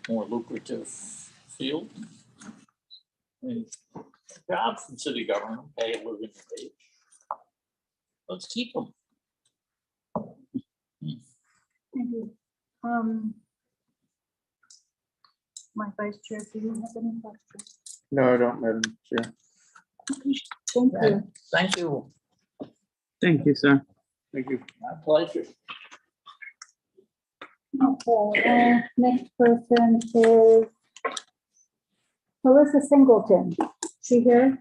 more lucrative field. I mean, jobs in city government, pay a living wage. Let's keep them. Thank you. My vice chair, do you have any questions? No, I don't, Madam Chair. Thank you. Thank you. Thank you, sir. Thank you. My pleasure. Okay, next person is Melissa Singleton. She here?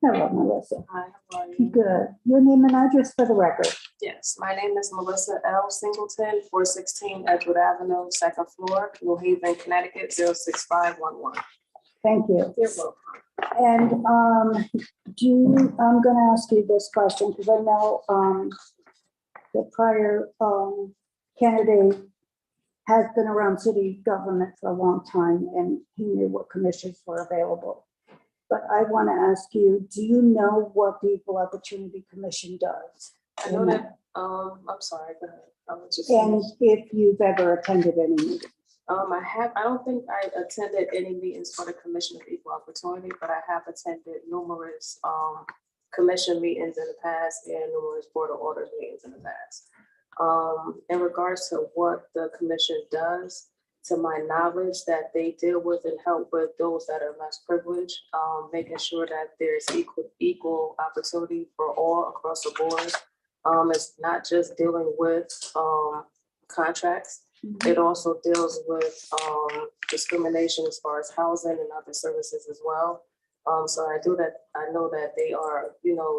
Hello, Melissa. Hi, how are you? Good. Your name and address for the record. Yes, my name is Melissa L. Singleton, 416 Edgewood Avenue, second floor, New Haven, Connecticut, 06511. Thank you. You're welcome. And I'm going to ask you this question because I know the prior candidate has been around city government for a long time and he knew what commissions were available. But I want to ask you, do you know what the Equal Opportunity Commission does? I know that, I'm sorry, go ahead. I was just. And if you've ever attended any meetings? I don't think I attended any meetings for the Commission of Equal Opportunity, but I have attended numerous commission meetings in the past and numerous board of orders meetings in the past. In regards to what the commission does, to my knowledge, that they deal with and help with those that are less privileged, making sure that there's equal opportunity for all across the board. It's not just dealing with contracts. It also deals with discrimination as far as housing and other services as well. So I know that they are,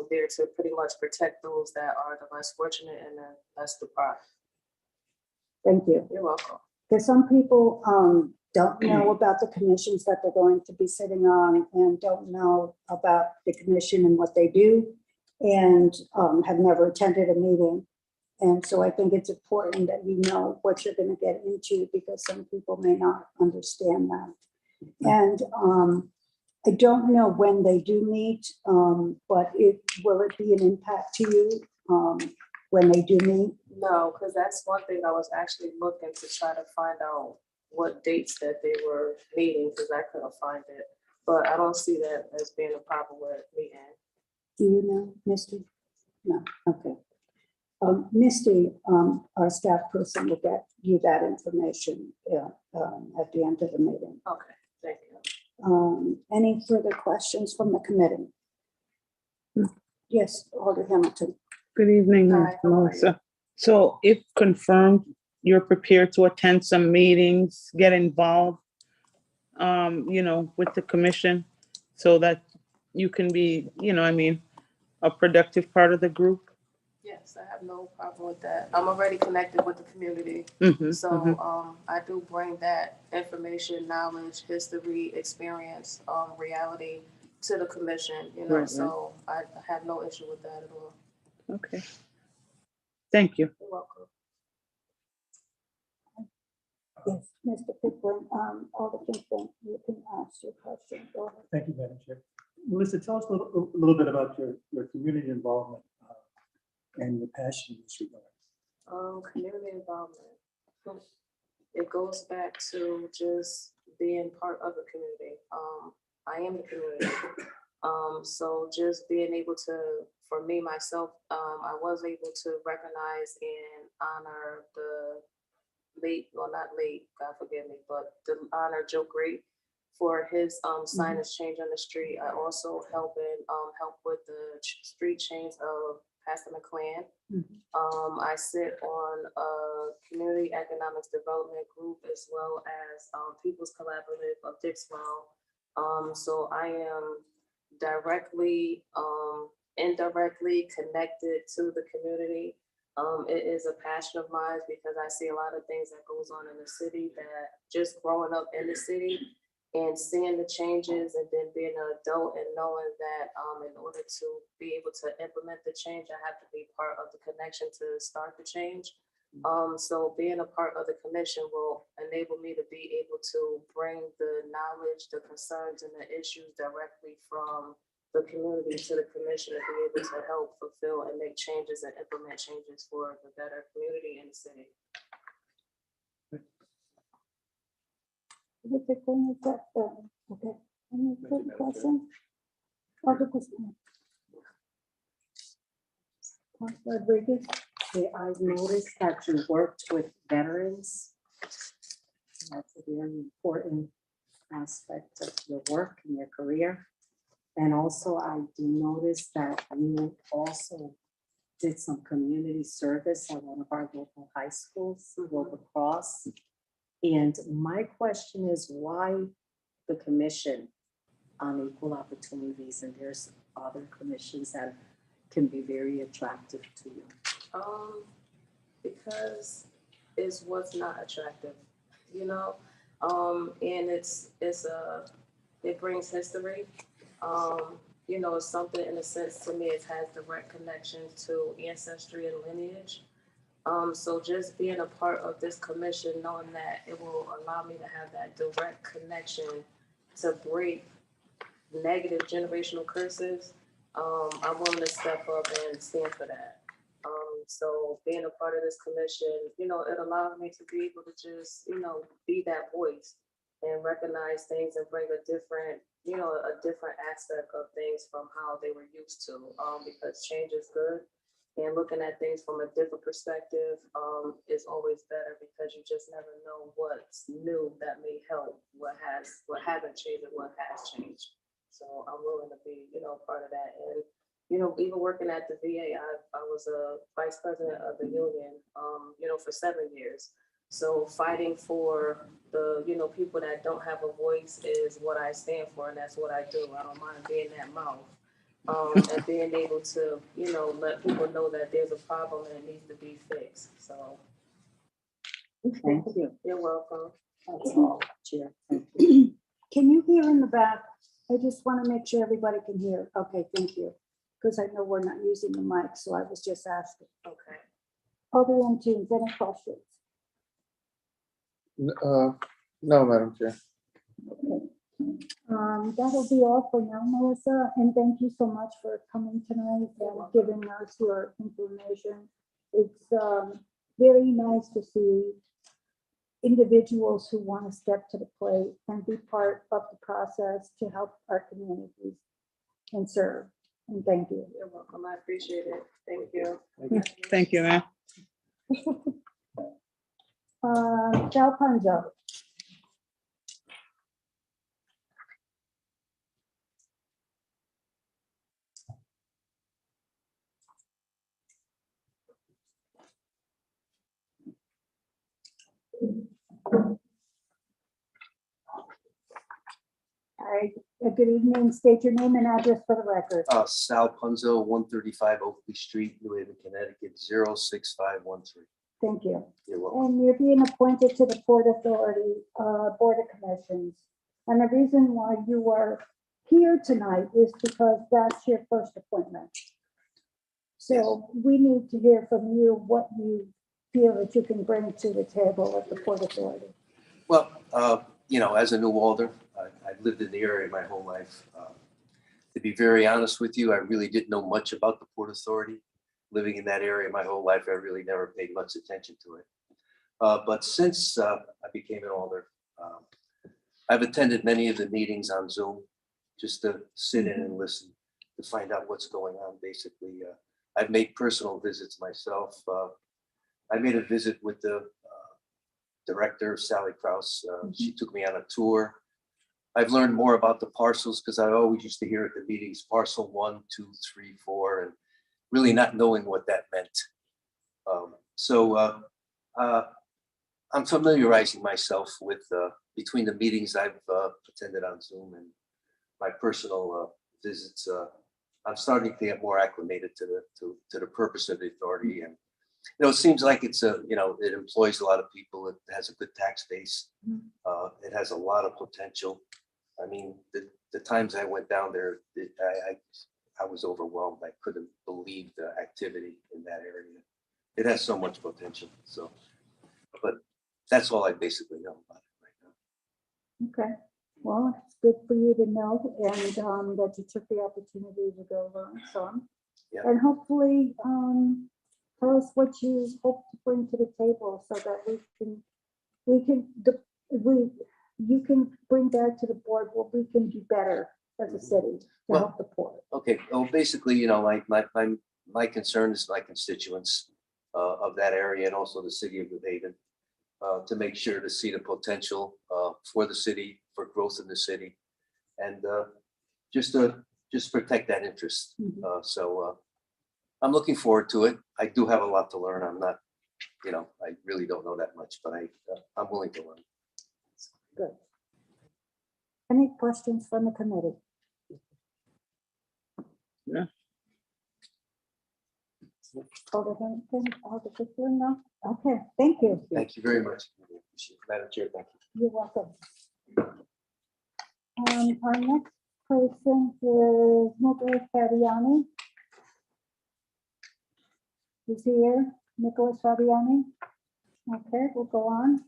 there to pretty much protect those that are the less fortunate and the less deprived. Thank you. You're welcome. Because some people don't know about the commissions that they're going to be sitting on and don't know about the commission and what they do and have never attended a meeting. And so I think it's important that you know what you're going to get into because some people may not understand that. And I don't know when they do meet, but will it be an impact to you when they do meet? No, because that's one thing I was actually looking to try to find out what dates that they were meeting because I couldn't find it. But I don't see that as being a problem with meeting. Do you know, Misty? No, okay. Misty, our staff person will get you that information at the end of the meeting. Okay, thank you. Any further questions from the committee? Yes, Alder Hamilton. Good evening, Hi, how are Melissa. So if confirmed, you're prepared to attend some meetings, get involved, with the commission so that you can be, a productive part of the group? Yes, I have no problem with that. I'm already connected with the community. So I do bring that information, knowledge, history, experience, reality to the commission, Right, so I have no issue with that at all. Okay. Thank you. You're welcome. Yes, Mr. Pickering, Alder Pickering, you can ask your question. Go ahead. Thank you, Madam Chair. Melissa, tell us a little bit about your community involvement and your passion in this regard. Community involvement. It goes back to just being part of the community. I am the community. So just being able to, for me, myself, I was able to recognize and honor the late, well, not late, God forgive me, but to honor Joe Great for his signage change on the street. I also help with the street change of Pastor McClan. I sit on a community economics development group as well as People's Collaborative of Dixwell. So I am directly, indirectly connected to the community. It is a passion of mine because I see a lot of things that goes on in the city that just growing up in the city and seeing the changes and then being an adult and knowing that in order to be able to implement the change, I have to be part of the connection to start the change. So being a part of the commission will enable me to be able to bring the knowledge, the concerns, and the issues directly from the community to the commission to be able to help fulfill and make changes and implement changes for the better community in the city. Okay. Any further questions? Other questions? Councilor Rodriguez? Okay, I've noticed that you worked with veterans. That's a very important aspect of your work and your career. And also, I do notice that you also did some community service at one of our local high schools, Global Cross. And my question is, why the Commission on Equal Opportunities? And there's other commissions that can be very attractive to you. Because it's what's not attractive, you know, and it brings history. You know, it's something in a sense to me, it has direct connections to ancestry and lineage. So just being a part of this commission, knowing that it will allow me to have that direct connection to break negative generational curses, I'm willing to step up and stand for that. So being a part of this commission, you know, it allows me to be able to just, you know, be that voice and recognize things and bring a different, you know, a different aspect of things from how they were used to, because change is good. And looking at things from a different perspective is always better, because you just never know what's new that may help what hasn't changed and what has changed. So I'm willing to be, you know, part of that. And you know, even working at the VA, I was a vice president of the union, you know, for 7 years. So fighting for the, you know, people that don't have a voice is what I stand for, and that's what I do. I don't mind being that mouth, and being able to, you know, let people know that there's a problem and it needs to be fixed. So. Thank you. You're welcome. That's all, Chair. Thank you. Can you hear in the back? I just want to make sure everybody can hear. Okay, thank you. Because I know we're not using the mic, so I was just asking. Okay. Other teams, any questions? No, Madam Chair. Okay. That'll be all for now, Melissa, and thank you so much for coming tonight and giving us your information. It's very nice to see individuals who want to step to the plate and be part of the process to help our communities and serve. And thank you. You're welcome. I appreciate it. Thank you. Thank you, ma'am. Sal Punjo. All right, good evening. State your name and address for the record. Sal Punzo, 135 Oakley Street, New Haven, Connecticut, 06513. Thank you. You're welcome. And you're being appointed to the Port Authority Board of Commissions. And the reason why you are here tonight is because that's your first appointment. So we need to hear from you what you feel that you can bring to the table at the Port Authority. Well, you know, as a new alder, I've lived in the area my whole life. To be very honest with you, I really didn't know much about the Port Authority. Living in that area my whole life, I really never paid much attention to it. But since I became an alder, I've attended many of the meetings on Zoom just to sit in and listen to find out what's going on. Basically, I've made personal visits myself. I made a visit with the director, Sally Kraus. She took me on a tour. I've learned more about the parcels because I always used to hear at the meetings, parcel 1, 2, 3, 4, and really not knowing what that meant. So I'm familiarizing myself with between the meetings I've attended on Zoom and my personal visits. I'm starting to get more acclimated to the purpose of the authority, and you know, it seems like it's it employs a lot of people. It has a good tax base. It has a lot of potential. I mean, the times I went down there, I was overwhelmed. I couldn't believe the activity in that area. it has so much potential, so. But that's all I basically know about it right now. Okay, well, it's good for you to know and that you took the opportunity to go learn some. Yeah. And hopefully, tell us what you hope to bring to the table so that you can bring back to the board what we can do better as a city to Well, help the poor. Okay, well, basically, you know, my concern is my constituents of that area and also the city of New Haven, to make sure to see the potential for the city, for growth in the city, and just protect that interest. Mhm. So I'm looking forward to it. I do have a lot to learn. I'm not, you know, I really don't know that much, but I'm willing to learn. Good. Any questions from the committee? No. No? Okay, thank you. Thank you very much. Madam Chair, thank you. You're welcome. Our next person is Nicholas Fabiani. Is he here? Nicholas Fabiani? Okay, we'll go on.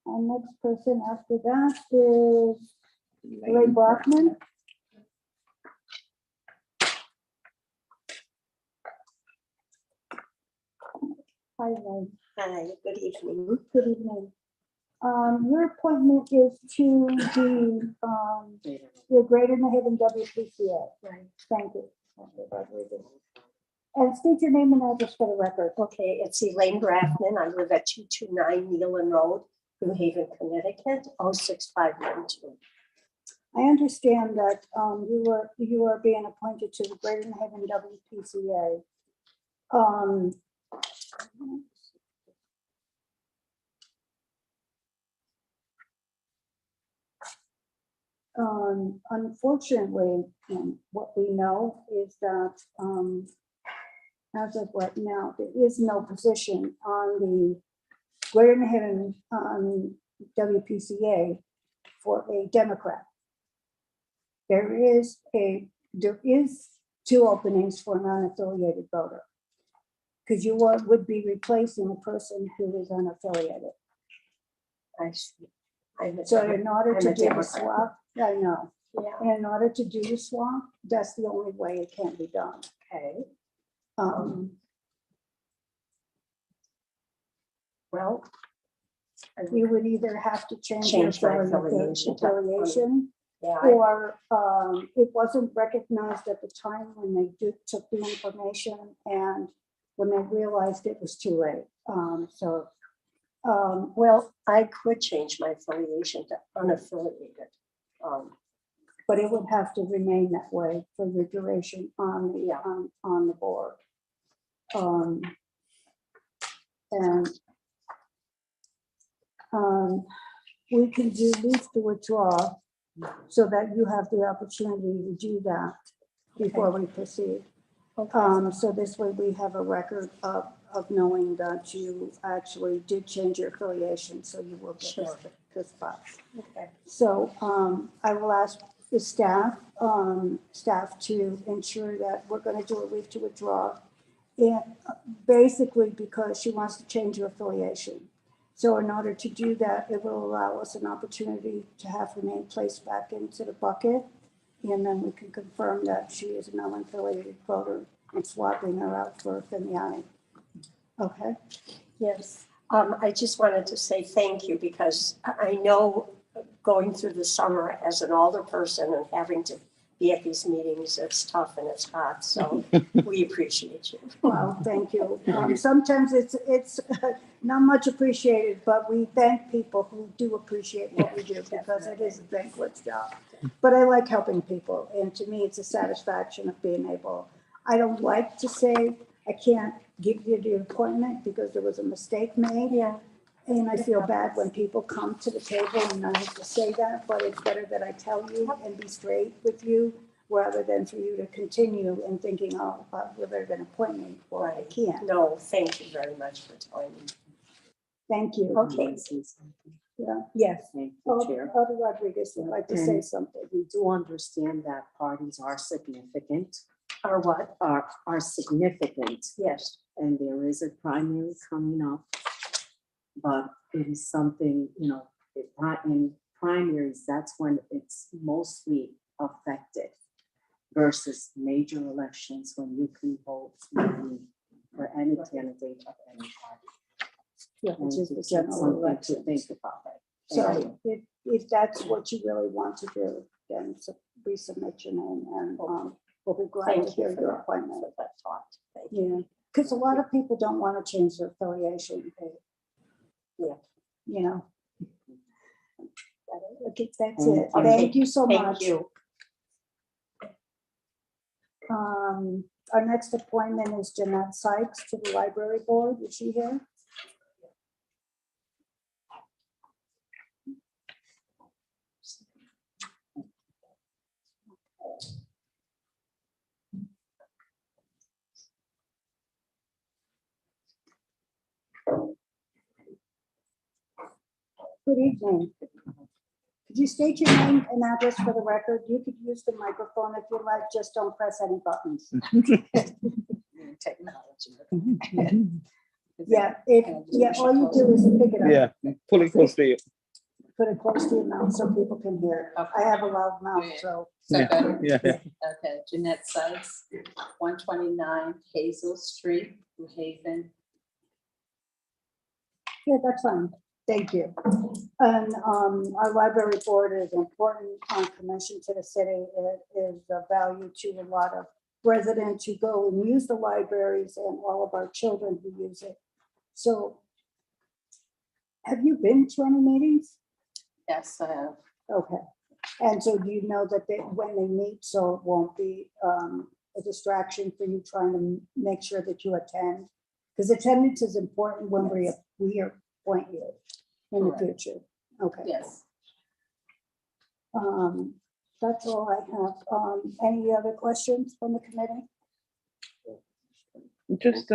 Our next person after that is Ray Brockman. Hi, Ray. Hi, good evening. Good evening. Your appointment is to the Greater New Haven WPCA. Right. Thank you. Okay, Rodriguez. And state your name and address for the record. Okay, it's Elaine Braffman. I live at 229 Nealon Road, New Haven, Connecticut, 06512. I understand that you are being appointed to the Greater New Haven WPCA. Unfortunately, what we know is that as of right now, there is no position on the Greater New Haven WPCA for a Democrat. There is 2 openings for a non-affiliated voter, because you would be replacing a person who is unaffiliated. I see. So in order I'm to a do the Democrat. swap, I know, Yeah, in order to do the swap, that's the only way it can be done. okay. Well, you would either have to change your Change my affiliation. affiliation, Yeah, or it wasn't recognized at the time when they took the information, and when they realized it was too late. well, I could change my affiliation to unaffiliated. But it would have to remain that way for the duration on the board. We can do leave to withdraw so that you have the opportunity to do that before we proceed. So this way we have a record of knowing that you actually did change your affiliation, so you will get this spot. Okay. So I will ask the staff to ensure that we're going to do a leave to withdraw. And basically because she wants to change her affiliation. So in order to do that, it will allow us an opportunity to have her name placed back into the bucket. And then we can confirm that she is a non-affiliated voter and swapping her out for Femiani. Okay. Yes, I just wanted to say thank you, because I know going through the summer as an alder person and having to be at these meetings, it's tough and it's hot, so we appreciate you. Well, thank you. Sometimes it's not much appreciated, but we thank people who do appreciate what we do, because it is a thankless job. But I like helping people, and to me, it's a satisfaction of being able. I don't like to say I can't give you the appointment because there was a mistake made. Yeah. And I feel bad when people come to the table and I have to say that, but it's better that I tell you and be straight with you, rather than for you to continue and thinking, oh, well, they're going to appoint me. Well, I can't. No, thank you very much for telling me. Thank you. Okay. Yeah, yes. Thank you, Chair. Alder Rodriguez would like to say And something. We do understand that parties are significant, Or what? are significant, Yes. and there is a primary coming up. But it is something, you know, in primaries, that's when it's mostly affected versus major elections when you can vote for any candidate of any party. Yeah, which is the It's general something election. to think about. So if that's what you really want to do, then resubmit your name and we'll be glad to Thank hear you for your that, appointment. for that thought. Thank you. Yeah, because a lot of people don't want to change their affiliation. Yeah. You know. Okay, that's Okay. it. Thank you so much. Thank you. Our next appointment is Jeanette Sykes to the library board. Is she here? Good evening. Could you state your name and address for the record? You could use the microphone if you like, just don't press any buttons. Technology. Yeah, all you do is pick it up. Yeah, pull it close to you. Put it close to your mouth so people can hear. I have a loud mouth, so. So Yeah, better? yeah, yeah. Okay, Jeanette Sykes, 129 Hazel Street, New Haven. Yeah, that's fine. Thank you. And our library board is important commission to the city. It is of value to a lot of residents who go and use the libraries and all of our children who use it. So have you been to any meetings? Yes, I have. Okay. And so do you know that when they meet, so it won't be a distraction for you trying to make sure that you attend? Because attendance is important when we appoint you in the Correct. future. Okay. Yes. That's all I have. Any other questions from the committee? Just,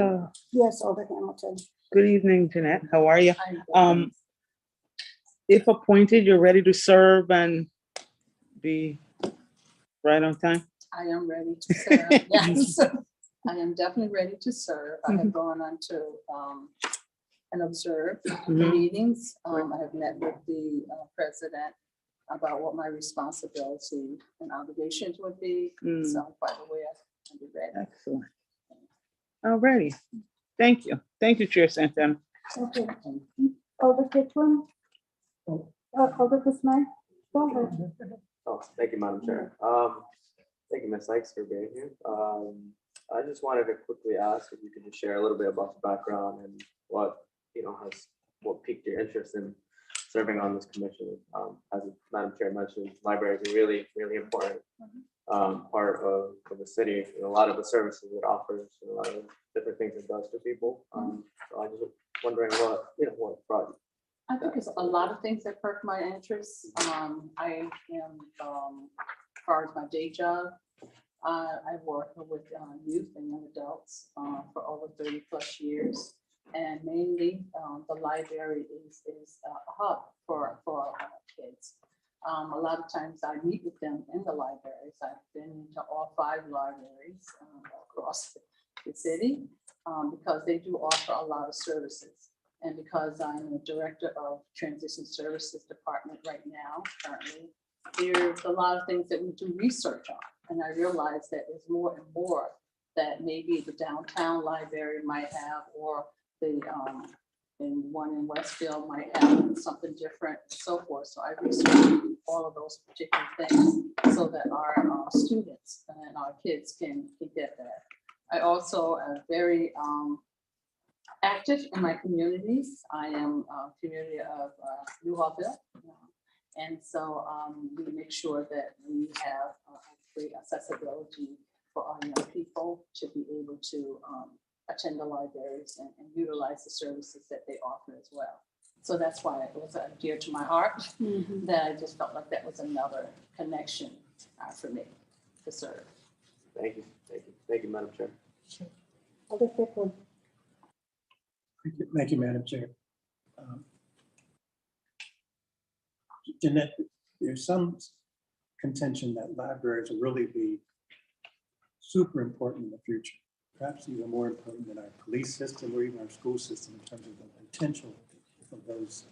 Yes, Alder Hamilton. good evening, Jeanette. How are you? I'm If appointed, you're ready to serve and be right on time? I am ready to serve. Yes, I am definitely ready to serve. I have gone on to and observed the Mhm. meetings. I have met with the president about what my responsibility and obligations would be. Mm. So I'm quite aware and be ready. Excellent. All righty. Thank you. Thank you, Chair Santana. Okay. Alder Kitchen? Alder Kismay? Go ahead. Oh, thank you, Madam Chair. Thank you, Ms. Sykes, for being here. I just wanted to quickly ask if you could just share a little bit about the background and what, what piqued your interest in serving on this commission. As Madam Chair mentioned, libraries are really, really important part of the city. A lot of the services it offers, a lot of different things it does for people. So I just was wondering what brought you. I think it's a lot of things that perk my interest. I am, as far as my day job, I work with youth and young adults for over 30+ years. And mainly the library is a hub for kids. A lot of times I meet with them in the libraries. I've been to all 5 libraries across the city because they do offer a lot of services. And because I'm the director of Transition Services Department right now, currently, there's a lot of things that we do research on. And I realize that there's more and more that maybe the downtown library might have, or the one in Westfield might have something different and so forth. So I research all of those particular things so that our students and our kids can get that. I also am very active in my communities. I am a community of New Hallville. And so we make sure that we have great accessibility for our young people to be able to attend the libraries and utilize the services that they offer as well. So that's why it was dear to my heart, that I just felt like that was another connection for me to serve. Thank you. Thank you, Madam Chair. Alder Kitchen. Thank you, Madam Chair. Jeanette, there's some contention that libraries will really be super important in the future, perhaps even more important than our police system or even our school system in terms of the potential of those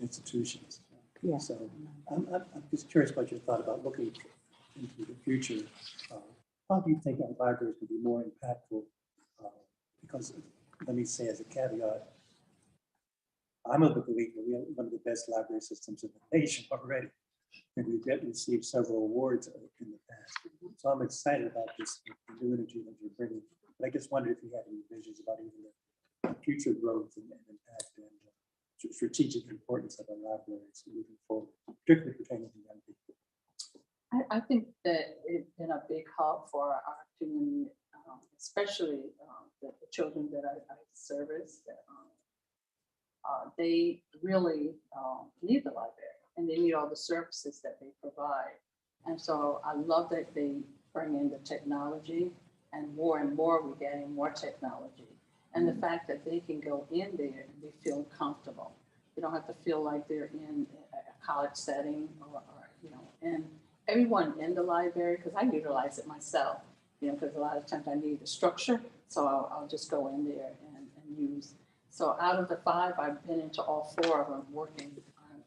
institutions. Yeah. So I'm just curious about your thought about looking into the future. How do you think our libraries can be more impactful? Because let me say as a caveat, I'm of the belief that we have one of the best library systems in the nation already. And we've received several awards in the past. So I'm excited about this new energy that you're bringing. But I just wondered if you had any visions about even the future growth and impact and strategic importance of our libraries moving forward, particularly pertaining to young people. I think that it's been a big help for our community, especially the children that I service. That, they really need the library and they need all the services that they provide. And so I love that they bring in the technology, and more we're getting more technology. And the fact that they can go in there and they feel comfortable. They don't have to feel like they're in a college setting or and everyone in the library, because I utilize it myself, because a lot of times I need the structure. So I'll just go in there and use. So out of the 5, I've been into all 4 of them working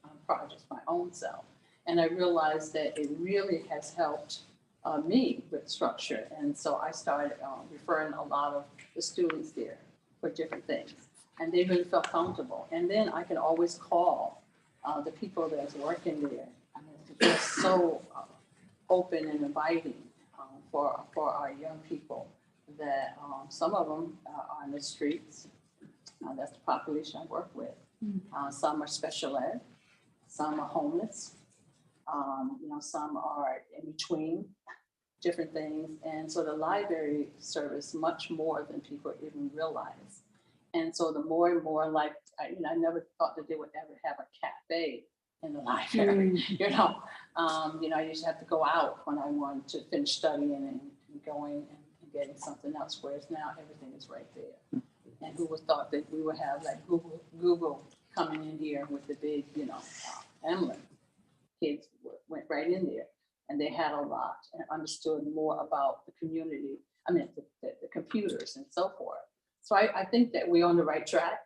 on projects my own self. And I realized that it really has helped me with structure. And so I started referring a lot of the students there for different things. And they really felt comfortable. And then I can always call the people that's working there. I mean, they're so open and inviting for our young people that some of them are on the streets. That's the population I work with. Some are special ed, some are homeless, some are in between different things. And so the library serves much more than people even realize. And so the more and more, like, I never thought that they would ever have a cafe in the library, I used to have to go out when I wanted to finish studying and going and getting something else, whereas now everything is right there. And who would thought that we would have like Google coming in here with the big, emblem. Kids went right in there and they had a lot and understood more about the community. I mean, the computers and so forth. So I think that we're on the right track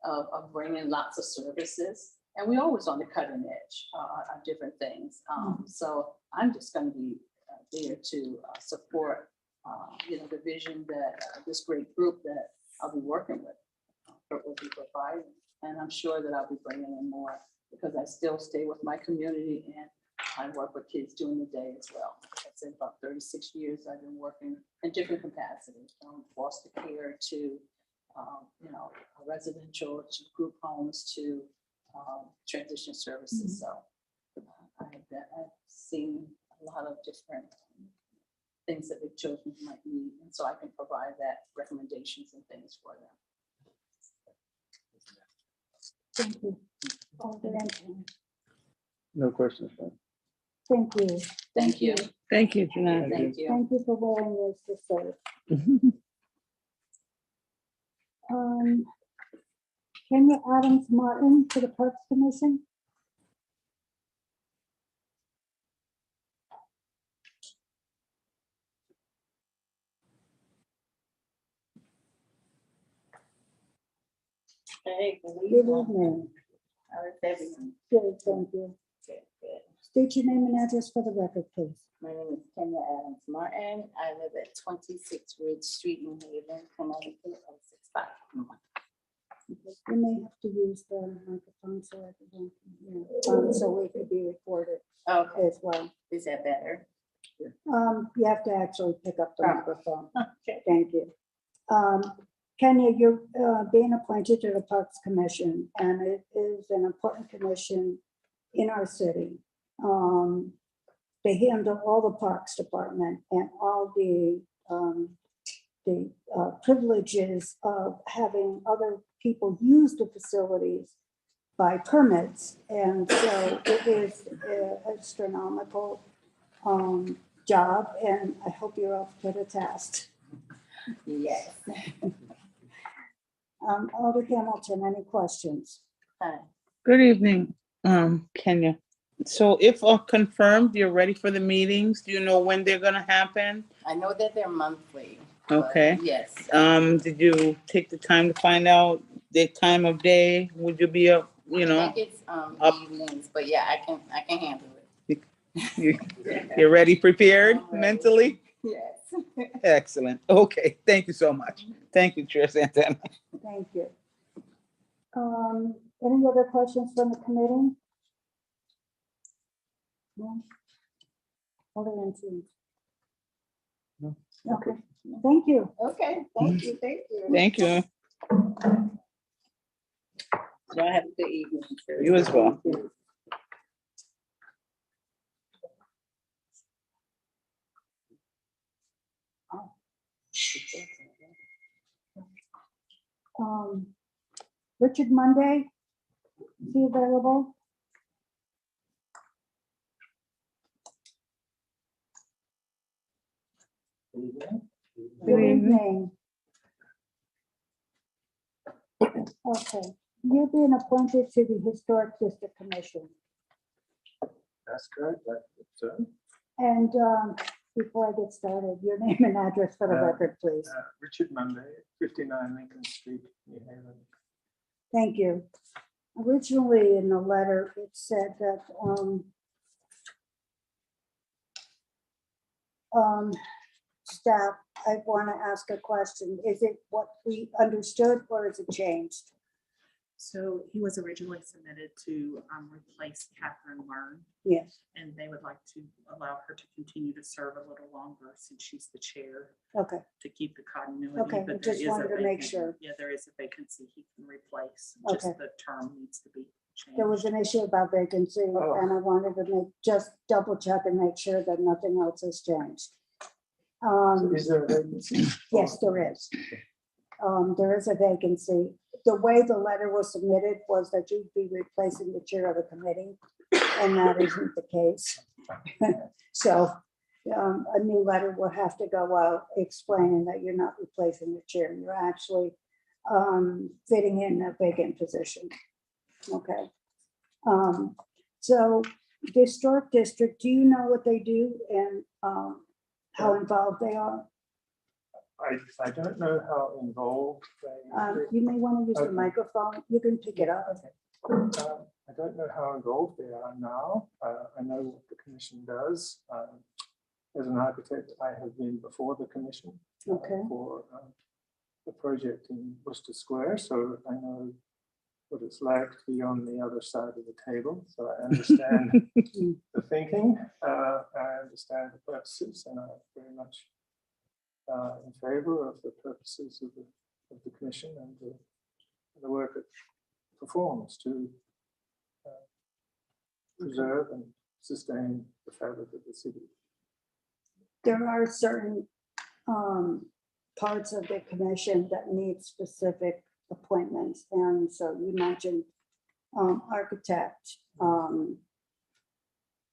of bringing lots of services, and we're always on the cutting edge of different things. So I'm just going to be there to support, the vision that this great group that I'll be working with will be providing. And I'm sure that I'll be bringing in more because I still stay with my community and I work with kids during the day as well. I'd say about 36 years I've been working in different capacities, from foster care to, residential, to group homes, to transition services. So I've seen a lot of different things that the children might need. And so I can provide that recommendations and things for them. Thank you. Alderman. No questions. Ma'am. Thank you. Thank you. Thank you, Jeanette. Thank you. Thank you for willingness to serve. Kenya Adams Martin to the Parks Commission. Hey, Good evening. How is everyone? Good, thank you. Good. State your name and address for the record, please. My name is Kenya Adams Martin. I live at 26 Ridge Street, New Haven, Connecticut, 065. You may have to use the microphone so everyone can hear, so we could be recorded Okay, as well. is that better? You have to actually pick up the Oh. microphone. Okay. Thank you. Kenya, you're being appointed to the Parks Commission, and it is an important commission in our city. They handle all the Parks Department and all the privileges of having other people use the facilities by permits. And so it is an astronomical job, and I hope you're up to the task. Yes. Alder Hamilton, any questions? Hi. Good evening, Kenya. So if confirmed, you're ready for the meetings, do you know when they're gonna happen? I know that they're monthly. but Okay. Yes. Did you take the time to find out the time of day? Would you be up, you I know? think it's up- evenings, but yeah, I can handle it. You're ready, prepared I'm ready. mentally? Yes. Excellent. Okay, thank you so much. Thank you, Chair Santana. Thank you. Any other questions from the committee? No? Alderman Keys? No. Okay, thank you. Okay, thank you, thank you. Thank you. Y'all have a good evening. You as well. Richard Monday, is he available? Good evening. Okay, you're being appointed to the Historic District Commission. That's correct. And before I get started, your name and address for the record, please. Richard Monday, 59 Lincoln Street, New Haven. Thank you. Originally in the letter, it said that staff, I want to ask a question. Is it what we understood or is it changed? So he was originally submitted to replace Catherine Learn, Yes, and they would like to allow her to continue to serve a little longer since she's the chair okay, to keep the continuity. Okay, but I there just is a wanted to make vacant- sure. Yeah, there is a vacancy he can replace, just Okay. the term needs to be changed. there was an issue about vacancy and I wanted to just double check and make sure that nothing else has changed. Is there a vacancy? Yes, there is. There is a vacancy. The way the letter was submitted was that you'd be replacing the chair of the committee, and that isn't the case. So a new letter will have to go out explaining that you're not replacing the chair. You're actually fitting in a vacant position. Okay. So the Historic District, do you know what they do and how involved they are? I don't know how involved they. You may want to use the Okay. microphone. You can pick it up. I don't know how involved they are now. I know what the commission does. As an architect, I have been before the commission Okay. for the project in Worcester Square, so I know what it's like to be on the other side of the table. So I understand the thinking, I understand the purposes, and I'm very much in favor of the purposes of the commission and the work it performs to preserve and sustain the fabric of the city. There are certain parts of the commission that need specific appointments. And so you mentioned architect.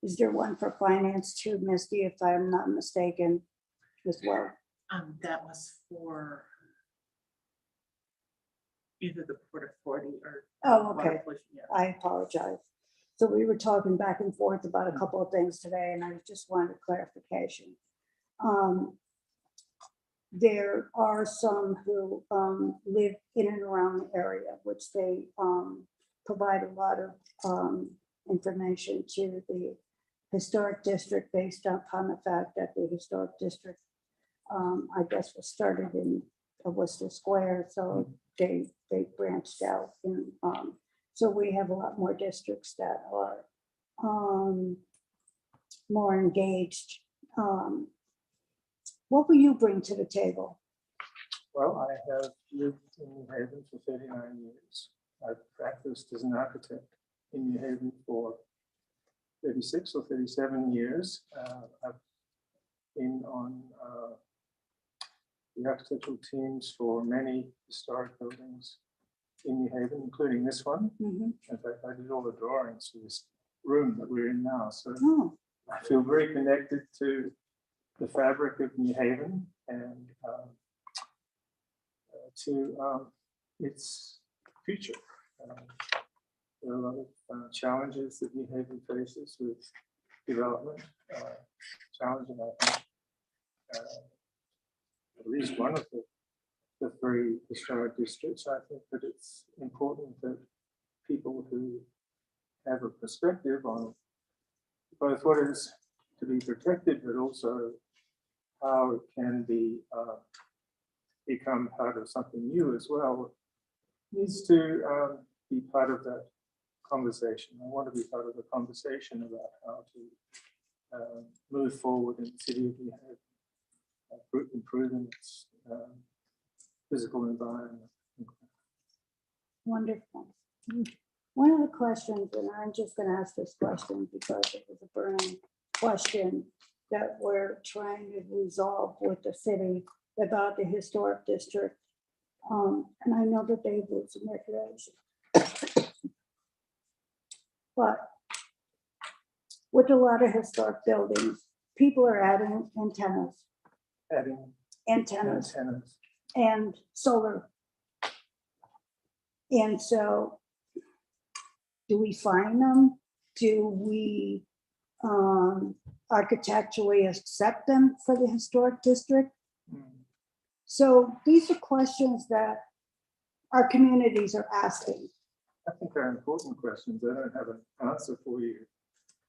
Is there one for finance too, Misty, if I'm not mistaken, as well? That was for either the Port Authority or. Oh, Water okay. Pollution, yeah. I apologize. So we were talking back and forth about a couple of things today, and I just wanted clarification. There are some who live in and around the area, which they provide a lot of information to the historic district based upon the fact that the historic district, I guess, was started in Worcester Square, so they branched out. And so we have a lot more districts that are more engaged. What will you bring to the table? Well, I have lived in New Haven for 39 years. I've practiced as an architect in New Haven for 36 or 37 years. I've been on the architectural teams for many historic buildings in New Haven, including this one. Mhm. In fact, I did all the drawings for this room that we're in now. So Oh, I feel very connected to the fabric of New Haven and to its future. there are a lot of challenges that New Haven faces with development. Challenging, I think, at least one of the three historic districts. I think that it's important that people who have a perspective on both what is to be protected, but also how it can be become part of something new as well, needs to be part of that conversation. I want to be part of the conversation about how to move forward in the city of New Haven, improving its physical environment. Wonderful. One of the questions, and I'm just going to ask this question because it was a burning question that we're trying to resolve with the city about the historic district. And I know that Dave lives in recreation. But with a lot of historic buildings, people are adding antennas and solar. And so do we fine them? Do we architecturally accept them for the historic district? So these are questions that our communities are asking. I think they're important questions. I don't have an answer for you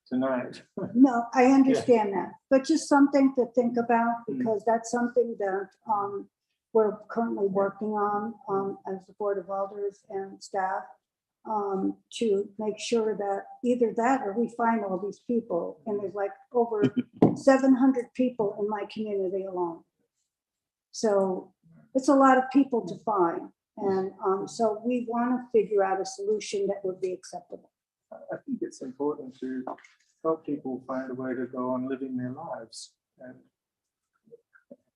tonight. No, I understand that, but just something to think about, because that's something that we're currently working on as the Board of Alders and staff to make sure that either that or we find all these people. And there's like over 700 people in my community alone. So it's a lot of people to find. And so we want to figure out a solution that would be acceptable. I think it's important to help people find a way to go on living their lives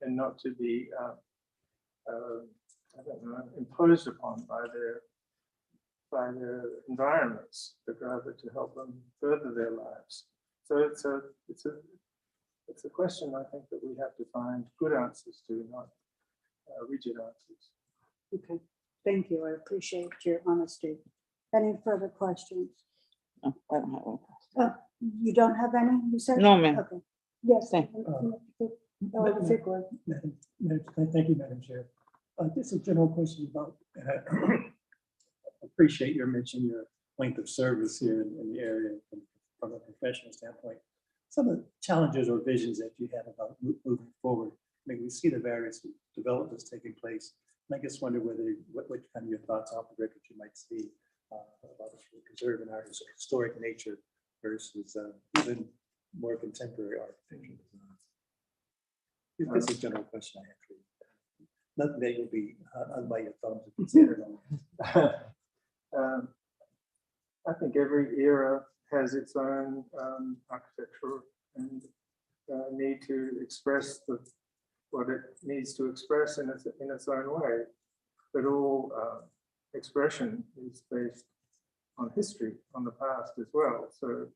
and not to be I don't know, imposed upon by their environments, but rather to help them further their lives. So it's a question I think that we have to find good answers to, not rigid answers. Okay, thank you. I appreciate your honesty. Any further questions? No, I don't have one. You don't have any, you said? No, ma'am. Okay, yes. Thank you, Madam Chair. This is a general question about, and I appreciate your mentioning your length of service here in the area from a professional standpoint. Some of the challenges or visions that you have about moving forward. I mean, we see the various developments taking place. And I just wonder what kind of your thoughts off the record you might see about preserving our historic nature versus even more contemporary architecture design. This is a general question I have for you. Nothing that you'll be unbite your thumbs and consider on. I think every era has its own architecture and need to express what it needs to express in its own way. But all expression is based on history, on the past as well. So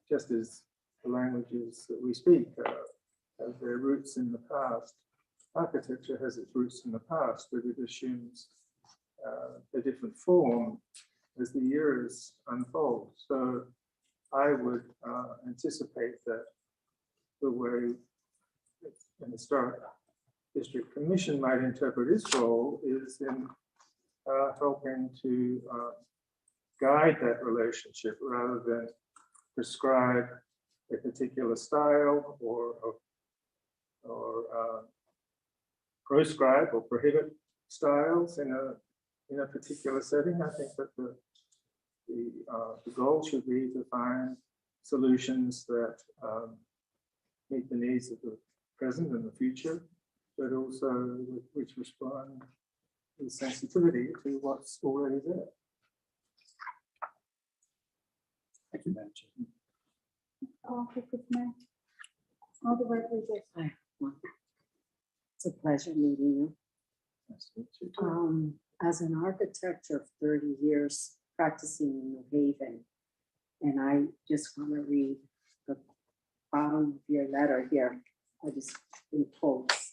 just as the languages that we speak have their roots in the past, architecture has its roots in the past, but it assumes a different form as the years unfold. So I would anticipate that the way an historic district commission might interpret its role is in helping to guide that relationship rather than prescribe a particular style or proscribe or prohibit styles in a particular setting. I think that the goal should be to find solutions that meet the needs of the present and the future, but also which respond with sensitivity to what's already there. Thank you, Madam Chair. All the requisites. It's a pleasure meeting you. As an architect of 30 years practicing in New Haven, and I just want to read the bottom of your letter here. I just in quotes.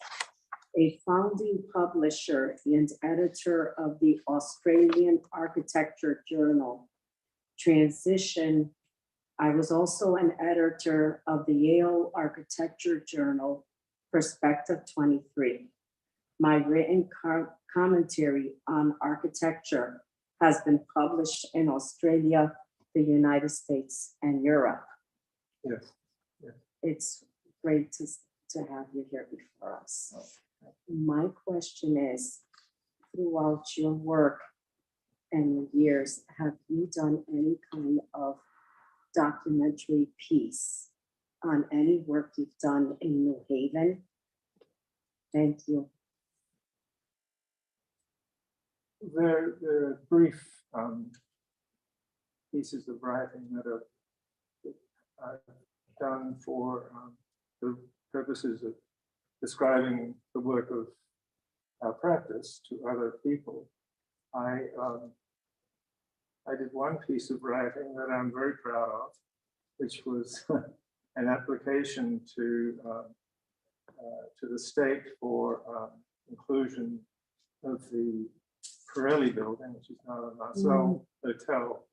A founding publisher and editor of the Australian Architecture Journal, transition, I was also an editor of the Yale Architecture Journal, Perspective 23. My written commentary on architecture has been published in Australia, the United States, and Europe. Yes. It's great to have you here before us. My question is, throughout your work and your years, have you done any kind of documentary piece on any work you've done in New Haven? Thank you. There are brief pieces of writing that I've done for the purposes of describing the work of our practice to other people. I did one piece of writing that I'm very proud of, which was an application to the state for inclusion of the Pirelli building, which is now a Marcel Hotel,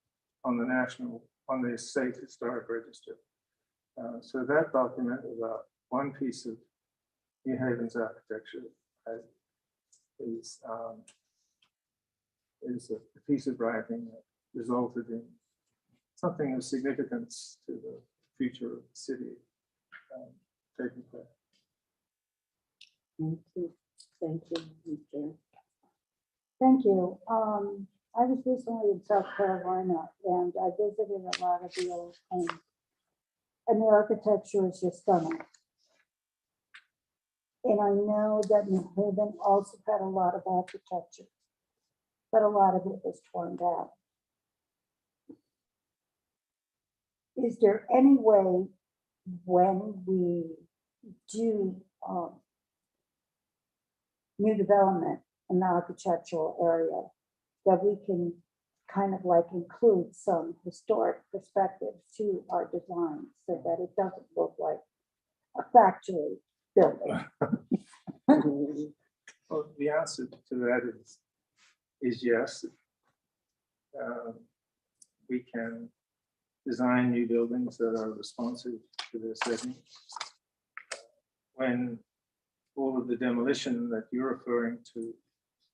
on the state historic register. So that document about one piece of New Haven's architecture is a piece of writing that resulted in something of significance to the future of the city taking place. Thank you. Thank you, Mr. Thank you. I was recently in South Carolina and I visited a lot of the old homes. And the architecture is just stunning. And I know that New Haven also had a lot of architecture, but a lot of it was torn down. Is there any way when we do new development in the architectural area that we can kind of like include some historic perspectives to our design so that it doesn't look like a factory building? Well, the answer to that is yes. We can design new buildings that are responsive to their setting. When all of the demolition that you're referring to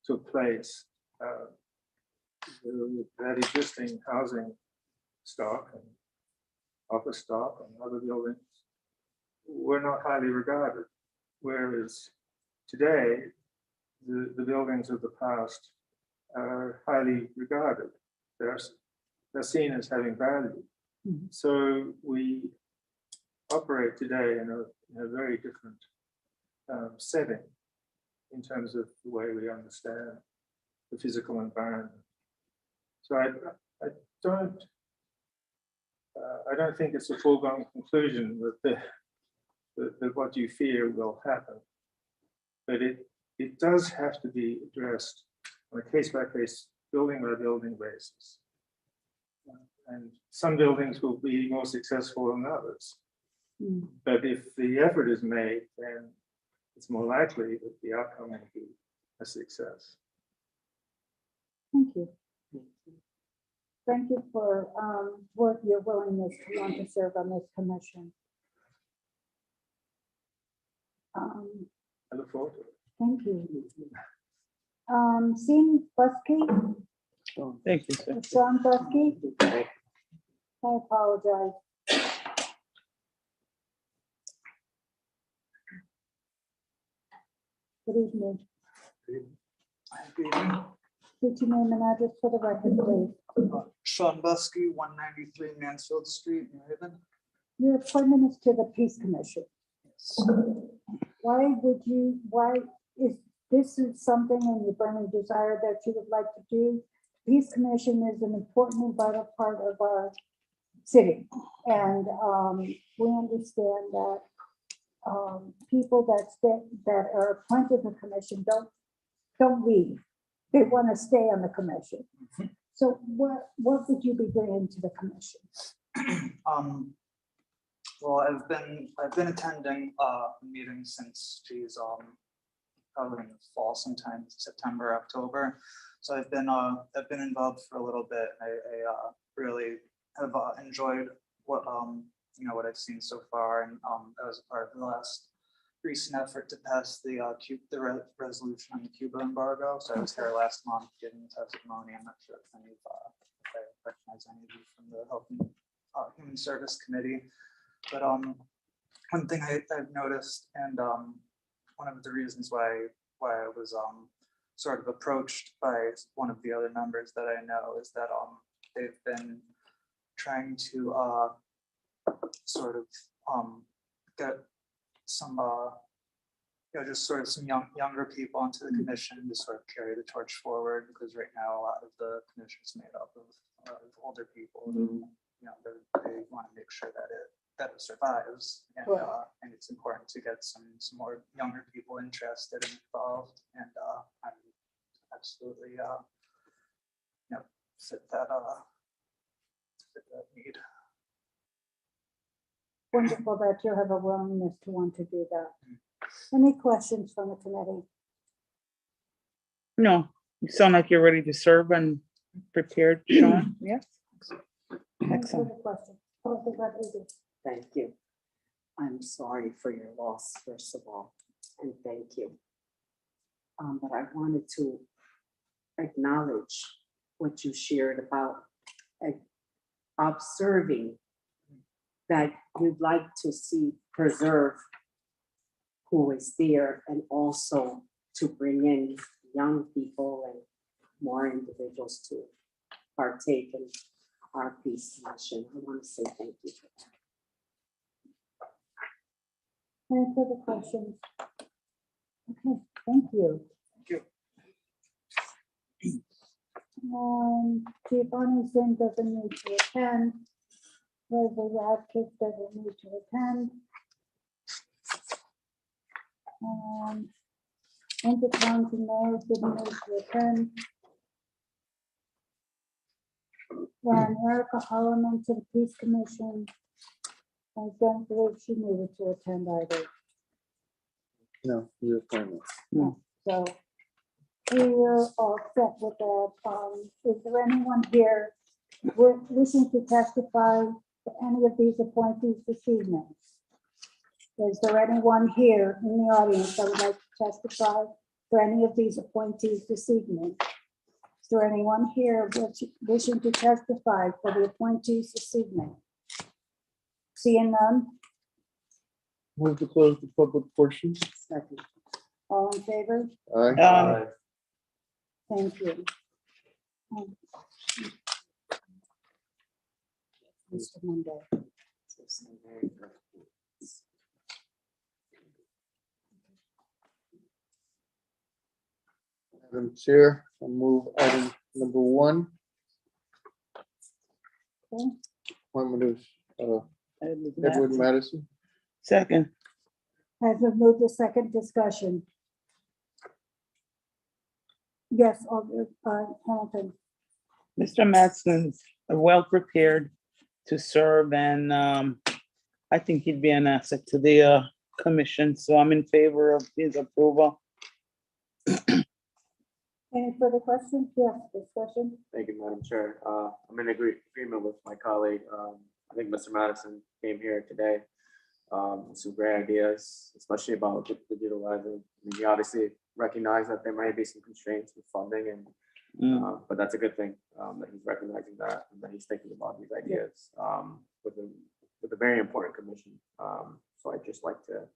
took place, that existing housing stock and office stock and other buildings were not highly regarded. Whereas today, the buildings of the past are highly regarded. They're seen as having value. Mm-hmm. So we operate today in a very different setting in terms of the way we understand the physical environment. So I don't think it's a foregone conclusion that what you fear will happen, but it does have to be addressed on a case-by-case, building-by-building basis. And some buildings will be more successful than others. Mm. But if the effort is made, then it's more likely that the outcome will be a success. Thank you. Thank you for your willingness to want to serve on this commission. I look forward to it. Thank you. Seeing Busky? Thank you, sir. Sean Busky? I apologize. Good evening. Good evening. Would you name and address for the record, please? Sean Busky, 193 Mansfield Street, New Haven. Your appointment is to the Peace Commission. Yes. Why is this something in your burning desire that you would like to do? Peace Commission is an important and vital part of our city. And we understand that people that are appointed to the commission don't leave. They want to stay on the commission. So what would you be bringing to the commission? Well, I've been attending meetings since probably in the fall, sometime September, October. So I've been involved for a little bit. I really have enjoyed what what I've seen so far, and I was a part of the last recent effort to pass the resolution on the Cuba embargo. So I was here last month giving testimony. I'm not sure if if I recognize any of you from the Health and Human Service Committee, but one thing I've noticed, and one of the reasons why I was sort of approached by one of the other members that I know is that they've been trying to sort of get some just sort of some younger people onto the commission to sort of carry the torch forward, because right now a lot of the commission is made up of older people who they want to make sure that it survives, and and it's important to get some more younger people interested and involved, and I'm absolutely fit that need. Wonderful that you have a willingness to want to do that. Any questions from the committee? No, you sound like you're ready to serve and prepared, Sean. Yes. Any Excellent. further questions? Alderman Rodriguez. Thank you. I'm sorry for your loss, first of all, and thank you. But I wanted to acknowledge what you shared about observing that you'd like to see preserve who is there, and also to bring in young people and more individuals to partake in our peace mission. I want to say thank you for that. Any further questions? Okay, thank you. Giovanni Zinn doesn't need to attend. Rosa Radcliffe doesn't need to attend. Intercounty Mayor didn't need to attend. And Erica Holloman to the Peace Commission. I don't believe she needed to attend either. No, your appointment. So we're all set with that. Is there anyone here wishing to testify to any of these appointees this evening? Is there anyone here in the audience that would like to testify for any of these appointees this evening? Is there anyone here wishing to testify for the appointees this evening? Seeing none, Move to close the public portion. Second. all in favor? Aye. Thank you. Mr. Monday. Madam Chair, I move item number 1. Okay. Appointment of Edward Madison. Second. Has been moved to second discussion. Yes, Hamilton. Mr. Matson's well prepared to serve, and I think he'd be an asset to the commission. So I'm in favor of his approval. Any further questions? Yes, discussion. Thank you, Madam Chair. I'm in agreement with my colleague. I think Mr. Madison came here today with some great ideas, especially about digitalizing. I mean, he obviously recognized that there might be some constraints with funding, and but that's a good thing that he's recognizing that, and that he's thinking about these ideas with a very important commission. So I'd just like to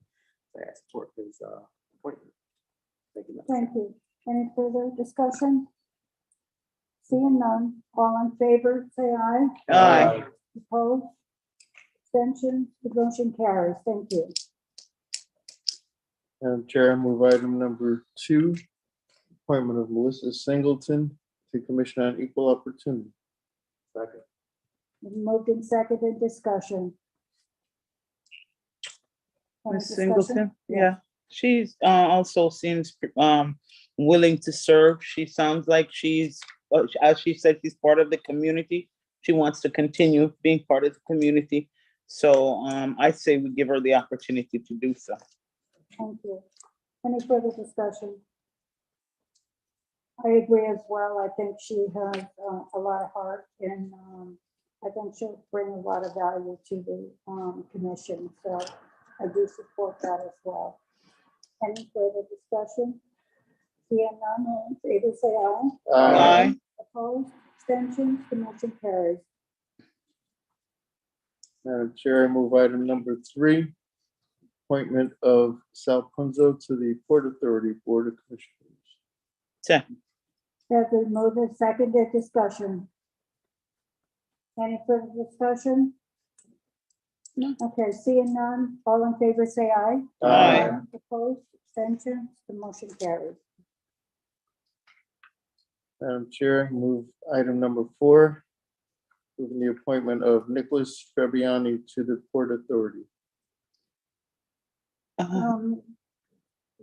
say I support his appointment. Thank you, Madam Chair. Thank you. Any further discussion? Seeing none, all in favor, say aye. Aye. Opposed? Abstentions? The motion carries. Thank you. Madam Chair, I move item number 2. Appointment of Melissa Singleton to Commission on Equal Opportunity. Second. Moved and seconded discussion. Any Ms. discussion? Singleton, yeah, she's also seems willing to serve. She sounds like she's, as she said, she's part of the community. She wants to continue being part of the community. So I say we give her the opportunity to do so. Thank you. Any further discussion? I agree as well. I think she has a lot of heart and I think she'll bring a lot of value to the commission. So I do support that as well. Any further discussion? Seeing none, all in favor, say aye. Aye. Opposed, abstentions, the motion carries. Madam Chair, I move item number 3, appointment of Sal Punzo to the Port Authority Board of Commissioners. Second. Has been moved and seconded, discussion. Any further discussion? No. Okay, seeing none, all in favor, say aye. Aye. Opposed, abstentions, the motion carries. Madam Chair, move item number 4, moving the appointment of Nicholas Fabiani to the Port Authority. Mr.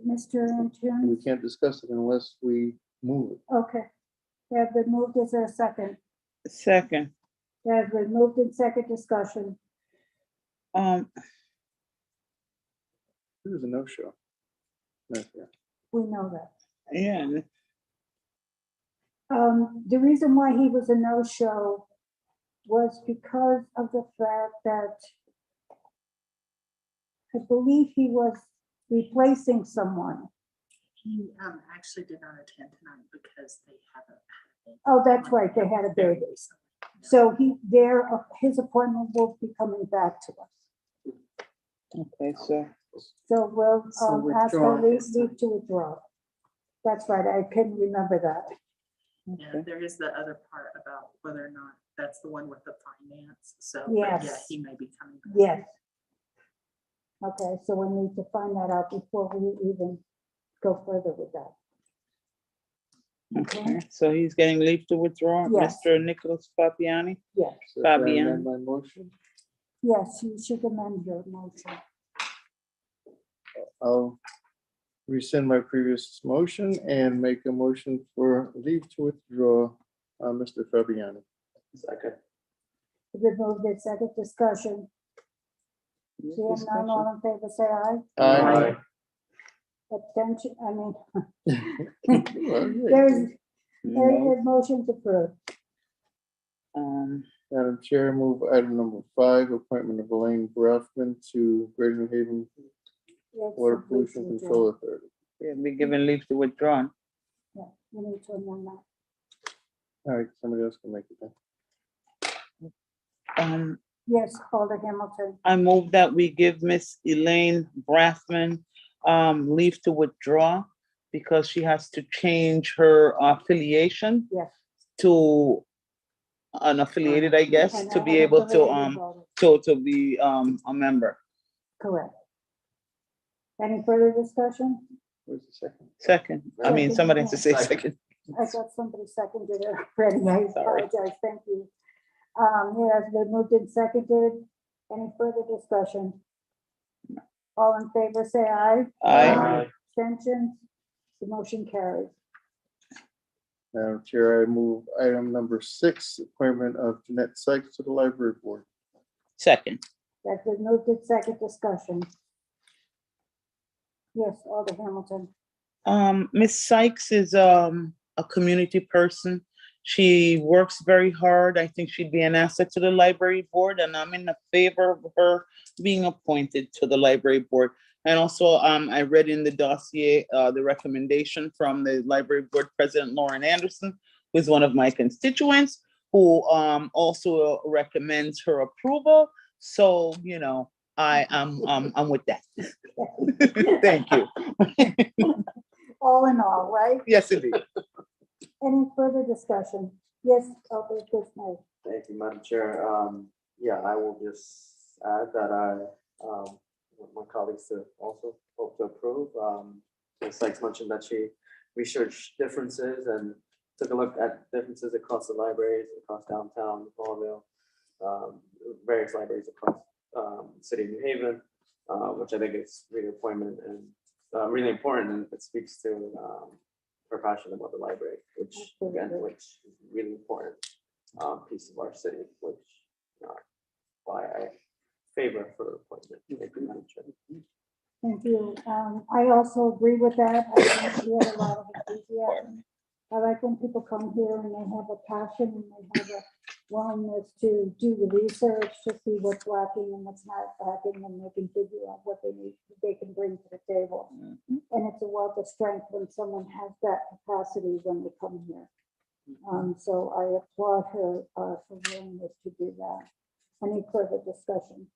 We Antune, can't discuss it unless we move it. okay. Has been moved, is there a second? Second. Has been moved in second, discussion. It was a no-show. Okay. We know that. Yeah. The reason why he was a no-show was because of the fact that I believe he was replacing someone. He actually did not attend tonight because they have a. Oh, that's right, they had a baby. So his appointment will be coming back to us. Okay, so So we'll So ask for withdraw. leave to withdraw. That's right, I couldn't remember that. Yeah, there is the other part about whether or not that's the one with the finance. So, but yeah, Yes. he may be coming back. Yes. Okay, so we need to find that out before we even go further with that. okay, so he's getting leave to withdraw, Yes. Mr. Nicholas Papiani. Yes, So if I Fabian. amend my motion, yes, you should amend your motion. I'll rescind my previous motion and make a motion for leave to withdraw Mr. Fabiani. Second. The move is second, discussion. Seeing none, all in favor, say aye. Aye. Abstention, I mean, Well, there's, No. motion's approved. Madam Chair, move item number 5, appointment of Elaine Braffman to Greater New Haven Yes, Water so please Pollution withdraw. Control Authority. He'll be given leave to withdraw. Yeah, we need to amend that. All right, somebody else can make it then. Yes, Alder Hamilton. I move that we give Miss Elaine Brathman leave to withdraw because she has to change her affiliation Yes. to unaffiliated, I guess, And to be an able to affiliated voter. to be a member. Correct. Any further discussion? Where's the second? Second, I mean, Second, somebody has to say Second. second. I thought somebody seconded it already. I Sorry. apologize. Thank you. It has been moved and seconded. Any further discussion? All in favor, say aye. Aye. Abstentions? The motion carries. Madam Chair, I move item number 6, appointment of Jeanette Sykes to the Library Board. Second. That's been moved and second, discussion. Yes, Alder Hamilton. Miss Sykes is a community person. She works very hard. I think she'd be an asset to the library board, and I'm in favor of her being appointed to the library board. And also, I read in the dossier the recommendation from the library board president, Lauren Anderson, who is one of my constituents, who also recommends her approval. So, you know, I'm with that. Thank you. All in all, right? Yes, indeed. Any further discussion? Yes, Alder Dismayne. Thank you, Madam Chair. Yeah, I will just add that I want my colleagues to also hope to approve. Ms. Sykes mentioned that she researched differences and took a look at differences across the libraries, across downtown, Bonneville, various libraries across the city of New Haven, which I think is really appointment and really important, and it speaks to her passion about the library, which again, which is a really important piece of our city, which why I favor her appointment. Thank you, Madam Chair. Thank you. I also agree with that. I think she had a lot of enthusiasm I like when people come here and they have a passion and they have a willingness to do the research, to see what's lacking and what's not lacking, and they can figure out what they need, they can bring to the table. And it's a wealth of strength when someone has that capacity when they come here. So I applaud her for willingness to do that. Any further discussion?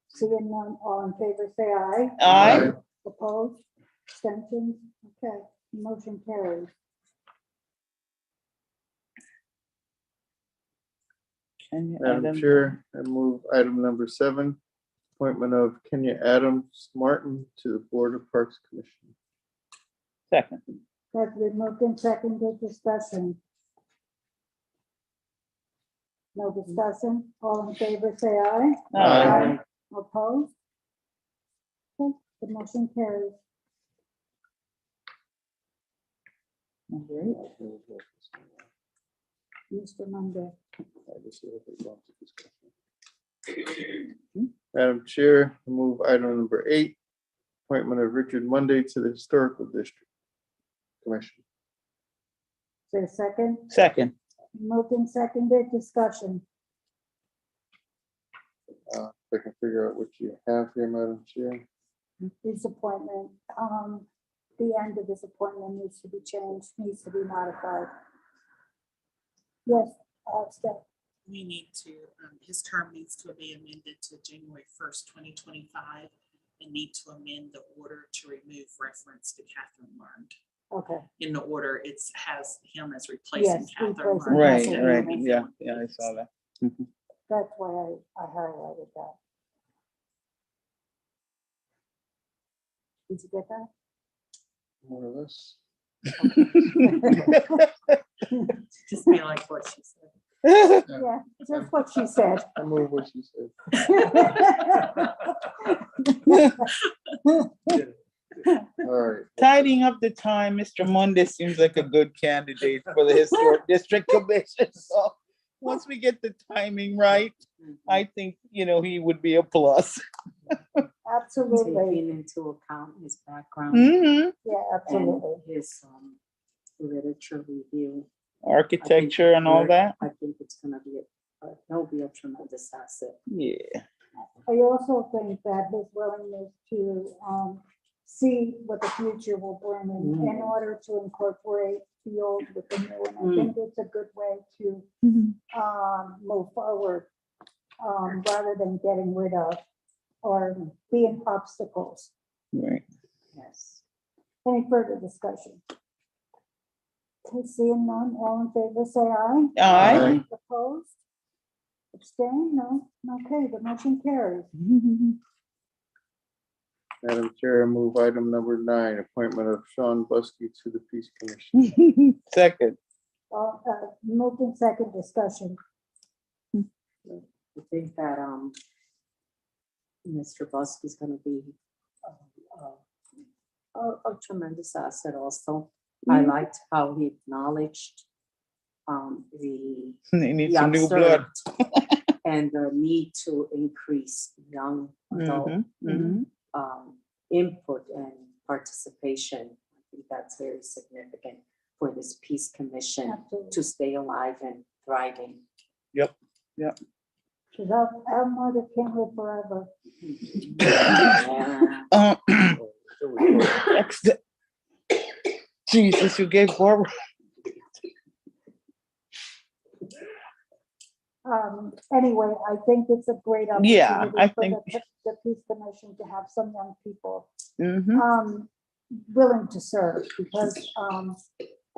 Seeing none, all in favor, say aye. Aye. Opposed? Abstentions? Okay, motion carries. Madam Chair, I move item number 7, appointment of Kenya Adams Martin to the Board of Parks Commission. Second. That's been moved and seconded. Discussion. No discussion. All in favor, say aye. Aye. Opposed? Okay, the motion carries. Mr. Monday. Madam Chair, I move item number 8, appointment of Richard Monday to the Historical District Commission. Is there a second? Second. Moved and seconded. Discussion. If I can figure out what you have here, Madam Chair. This appointment, the end of this appointment needs to be changed, needs to be modified. Yes, Steph. We need to, his term needs to be amended to January 1st, 2025, and need to amend the order to remove reference to Catherine Learned. Okay. In the order, it has him as replacing Yes, Catherine replacing Learned. Catherine Right. Learned. Yeah, I saw that. That's why I highlighted that. Did you get that? More or less. Just be like what she said. Yeah, just what she said. I move what she said. All right. Tidying up the time, Mr. Monday seems like a good candidate for the Historic District Commission. So once we get the timing right, I think, he would be a plus. Absolutely. Taking into account his background. Mhm. Yeah, absolutely. And his literature review. Architecture and all that. I think it's gonna be, he'll be a tremendous asset. Yeah. I also think that his willingness to see what the future will bring in order to incorporate the old with the new. And I think it's a good way to move forward rather than getting rid of or being obstacles. Right. Yes. Any further discussion? Okay, seeing none, all in favor, say aye. Aye. Opposed? Abstain? No? Okay, the motion carries. Madam Chair, I move item number 9, appointment of Sean Buskey to the Peace Commission. Second. Moved in second. Discussion. I think that Mr. Buskey's gonna be a tremendous asset also. I liked how he acknowledged He the needs some new blood. and the need to increase young adult input and participation. I think that's very significant for this Peace Commission to stay alive and thriving. Yep. Because our mother can't live forever. Jesus, you gave Barbara. Anyway, I think it's a great opportunity Yeah, I for think- the Peace Commission to have some young people Mhm. willing to serve because,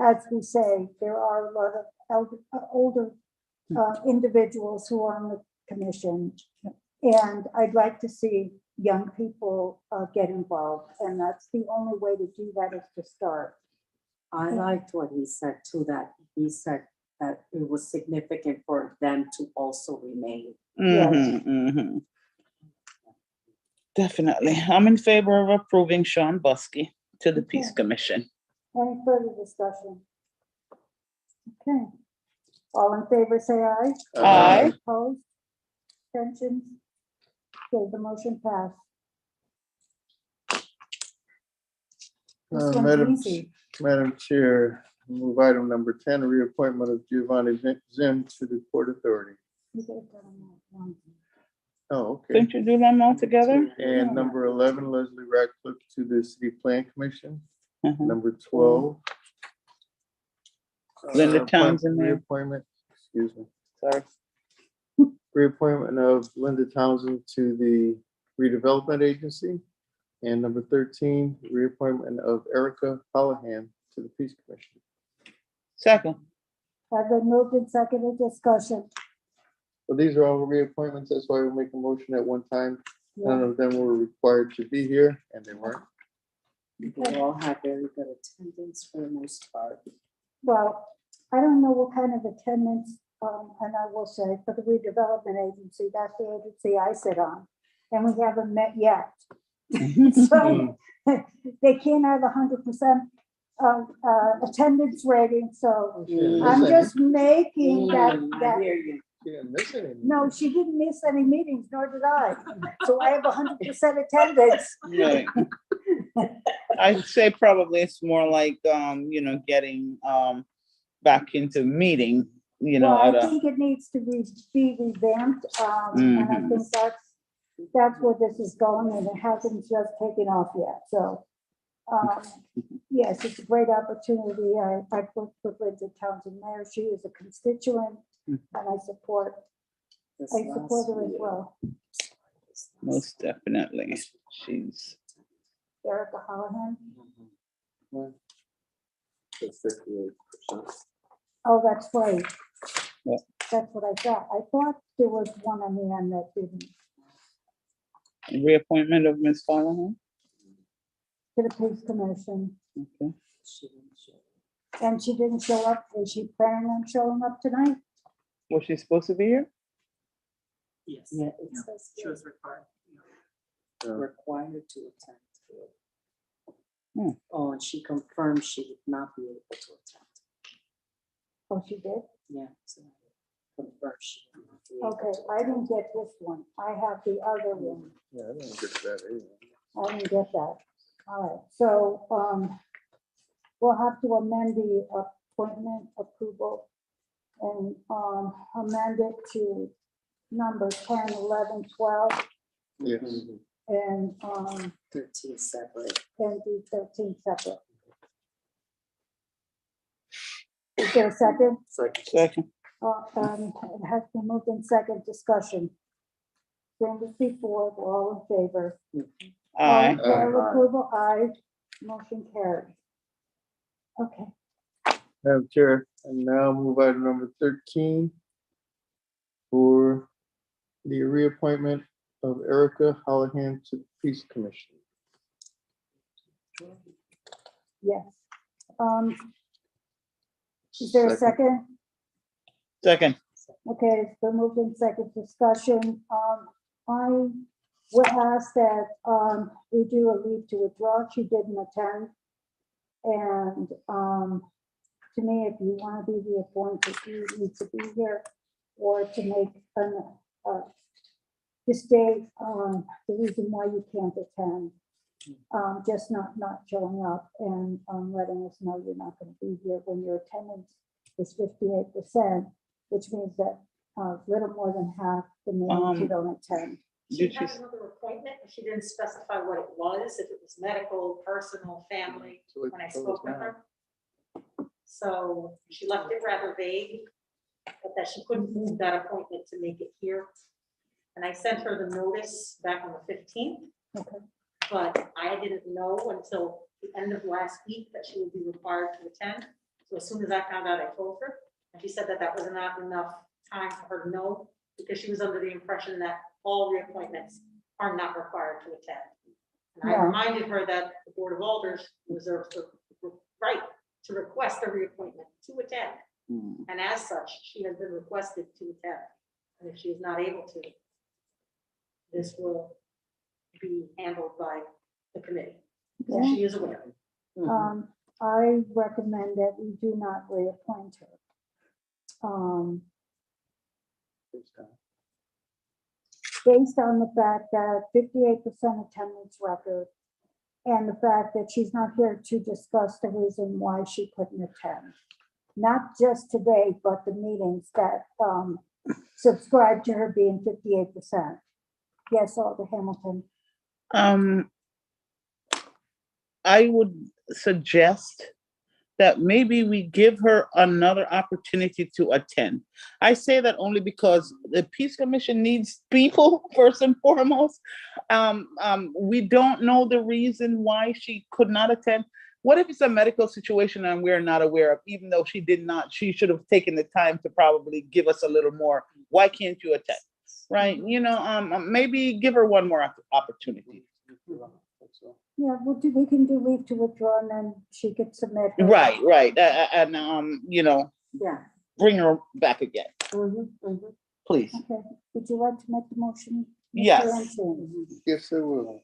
as we say, there are a lot of older individuals who are on the commission. And I'd like to see young people get involved. And that's the only way to do that is to start. I liked what he said too, that he said that it was significant for them to also remain. Definitely. I'm in favor of approving Sean Buskey to the Peace Okay. Commission. Any further discussion? Okay. All in favor, say aye. Aye. Opposed? Abstentions? Okay, the motion passed. This one's Madam easy. Madam Chair, Move item number 10, reappointment of Giovanni Zim to the Port Authority. Oh, okay. Didn't you do them all together? And number 11, Leslie Ratcliffe to the City Plan Commission. Mhm. Number 12. Linda Townsend there. Reappointment, excuse me. Sorry. Reappointment of Linda Townsend to the Redevelopment Agency. And number 13, reappointment of Erica Callahan to the Peace Commission. Second. Have been moved and seconded, discussion. Well, these are all reappointments. That's why we make a motion at one time. None of them were required to be here, and they weren't. They all have very good attendance for the most part. Well, I don't know what kind of attendance, and I will say, for the redevelopment agency, that's the agency I sit on, and we haven't met yet. So they can't have 100% attendance rating, so I'm just making that. She didn't miss any. No, she didn't miss any meetings, nor did I. So I have 100% attendance. Right. I'd say probably it's more like, getting back into meeting, Well, I think it needs to be revamped, and I think that's where this is going, and it hasn't just taken off yet, so. Yes, it's a great opportunity. I worked with Linda Townsend Mayor. She is a constituent, and I support her as well. Most definitely. She's. Erica Callahan. Oh, that's right. Yeah. That's what I thought. I thought there was one on the end that didn't. Reappointment of Ms. Callahan. To the Police Commission. Okay. And she didn't show up. Is she planning on showing up tonight? Was she supposed to be here? Yes. Yeah, it says She was required. required to attend. Hmm. Oh, and she confirmed she would not be able to attend. Oh, she did? Yeah. So confirmed she would not be able Okay, to I didn't get this one. I have the other one. Yeah, I didn't get that either. I didn't get that. All right, so, we'll have to amend the appointment approval and, amend it to number 10, 11, 12, Yes. and, 13 separate. and do 13 separate. Is there a second? Second. It has been moved in second, discussion. Same as before, we're all in favor. All Aye. in favor of approval, aye. Motion carried. Okay, Madam Chair, and now move item number 13 for the reappointment of Erica Callahan to the Peace Commission. yes. Is there a second? Second. Okay, it's been moved in second, discussion. I would ask that, we do a leave to withdraw. She didn't attend. And, to me, if you want to be reappointed, you need to be here or to make to state, the reason why you can't attend. Just not showing up and, letting us know you're not going to be here when your attendance is 58%, which means that, little more than half the meetings you don't attend. She had another appointment, and she didn't specify what it was, if it was medical, personal, family, when I spoke with her. So she left it rather vague, but that she couldn't move that appointment to make it here. And I sent her the notice back on the 15th. Okay. But I didn't know until the end of last week that she would be required to attend. So as soon as I found out, I told her, and she said that that was not enough time for her to know, because she was under the impression that all reappointments are not required to attend. And I Yeah. reminded her that the Board of Alders reserves the right to request a reappointment to attend. And as such, she has been requested to attend. And if she is not able to, this will be handled by the committee. So Okay. she is aware. I recommend that we do not reappoint her. Based on the fact that 58% attendance record, and the fact that she's not here to discuss the reason why she couldn't attend. Not just today, but the meetings that subscribe to her being 58%. Yes, Alder Hamilton. I would suggest that maybe we give her another opportunity to attend. I say that only because the Peace Commission needs people first and foremost. We don't know the reason why she could not attend. What if it's a medical situation and we're not aware of, even though she did not, she should have taken the time to probably give us a little more. Why can't you attend? Right? You know, maybe give her one more opportunity. Yeah, we can do leave to withdraw and then she could submit. her- Right. You know, Yeah. bring her back again, please. Okay, would you like to make the motion? Mr. Yes. Antoon? Yes, I will.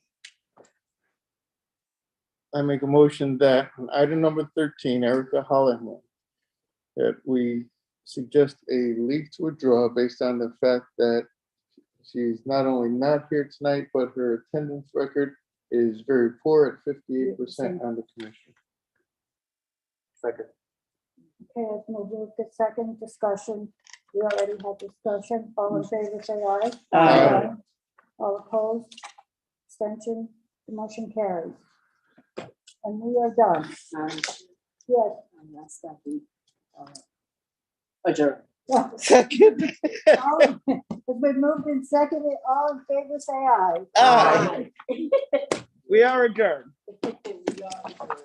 I make a motion that on item number 13, Erica Hollihan, that we suggest a leave to withdraw based on the fact that she's not only not here tonight, but her attendance record is very poor at 58% on the commission. Second. Okay, I've moved the second discussion. We already had discussion. All in favor, say aye. Aye. All opposed? Abstention? The motion carries. And we are done. Yes. That's that we adjourn. Yeah. Second. It's been moved and seconded. All in favor, say aye. Aye. We are adjourned. We are adjourned.